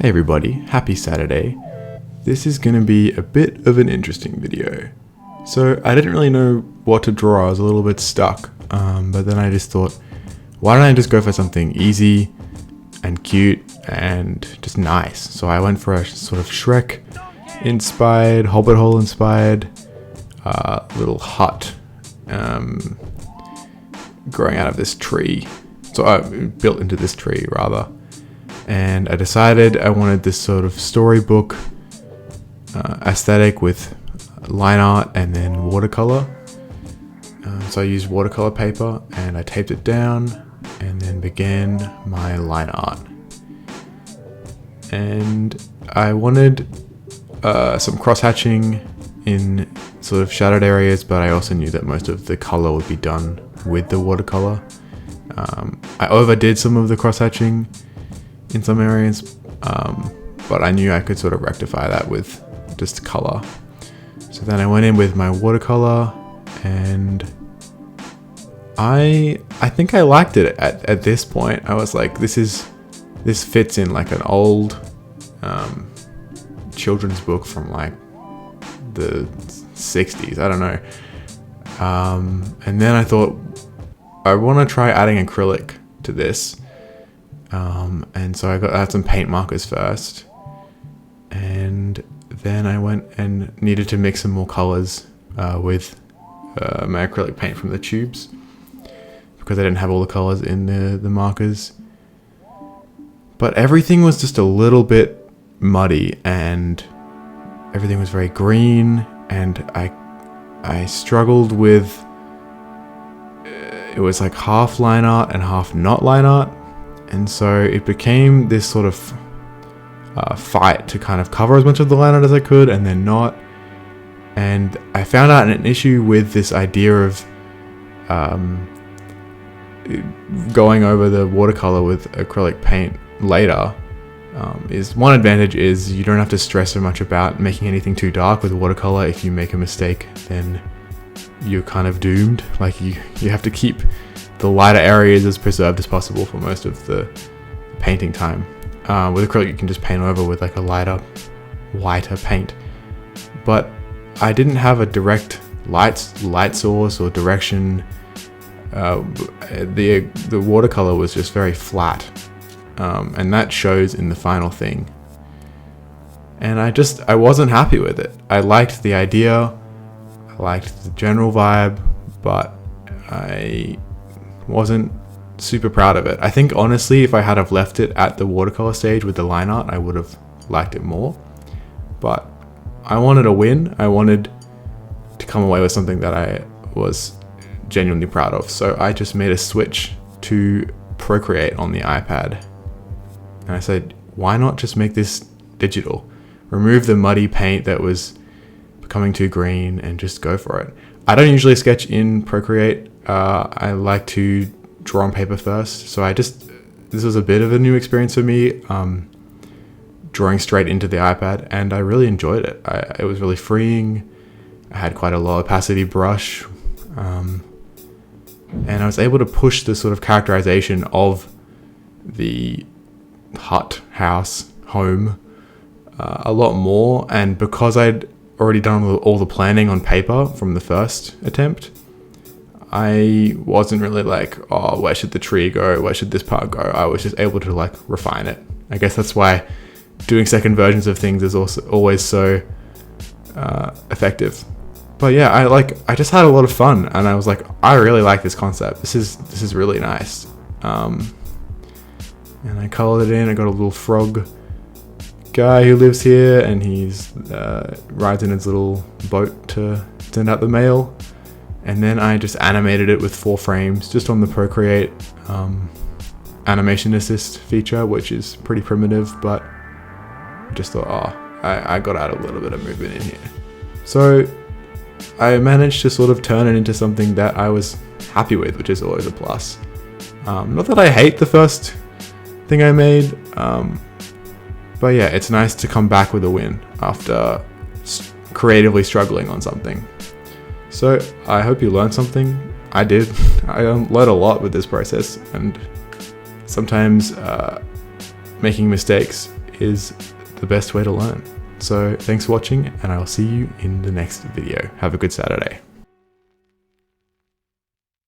Hey everybody, happy Saturday. This is going to be a bit of an interesting video. So I didn't really know what to draw, I was a little bit stuck, but then I just thought, why don't I just go for something easy and cute and just nice. So I went for a sort of Shrek inspired, Hobbit hole inspired little hut growing out of this tree. So built into this tree rather. And I decided I wanted this sort of storybook aesthetic with line art and then watercolor. So I used watercolor paper and I taped it down and then began my line art. And I wanted some cross-hatching in sort of shadowed areas, but I also knew that most of the color would be done with the watercolor. I overdid some of the cross-hatching in some areas, but I knew I could sort of rectify that with just color. So then I went in with my watercolor, and I think I liked it at this point. I was like, this fits in like an old children's book from like the 60s, I don't know. And then I thought I want to try adding acrylic to this. And so I had some paint markers first, and then I went and needed to mix some more colors with my acrylic paint from the tubes, because I didn't have all the colors in the markers. But everything was just a little bit muddy and everything was very green, and I struggled with it was like half line art and half not line art. And so it became this sort of fight to kind of cover as much of the line art as I could and then not. And I found out an issue with this idea of going over the watercolor with acrylic paint later. Is one advantage is you don't have to stress so much about making anything too dark with watercolor. If you make a mistake, then you're kind of doomed. Like you have to keep the lighter areas as preserved as possible for most of the painting time. With acrylic you can just paint over with like a lighter, whiter paint. But I didn't have a direct light source or direction. The watercolor was just very flat, and that shows in the final thing. And I wasn't happy with it. I liked the idea, I liked the general vibe, but I wasn't super proud of it. I think honestly, if I had have left it at the watercolor stage with the line art, I would have liked it more. But I wanted a win. I wanted to come away with something that I was genuinely proud of. So I just made a switch to Procreate on the iPad. And I said, why not just make this digital? Remove the muddy paint that was becoming too green and just go for it. I don't usually sketch in Procreate. I like to draw on paper first. So this was a bit of a new experience for me, drawing straight into the iPad, and I really enjoyed it. It was really freeing. I had quite a low opacity brush, and I was able to push the sort of characterization of the hut, house, home a lot more. And because I'd already done all the planning on paper from the first attempt, I wasn't really like, oh, where should the tree go? Where should this part go? I was just able to like refine it. I guess that's why doing second versions of things is also always so effective. But yeah, I just had a lot of fun, and I was like, I really like this concept. This is really nice. And I colored it in. I got a little frog guy who lives here, and he's rides in his little boat to send out the mail. And then I just animated it with 4 frames just on the Procreate animation assist feature, which is pretty primitive, but I just thought, I got out a little bit of movement in here. So I managed to sort of turn it into something that I was happy with, which is always a plus. Not that I hate the first thing I made, but yeah, it's nice to come back with a win after creatively struggling on something. So I hope you learned something. I did. I learned a lot with this process, and sometimes making mistakes is the best way to learn. So thanks for watching, and I will see you in the next video. Have a good Saturday.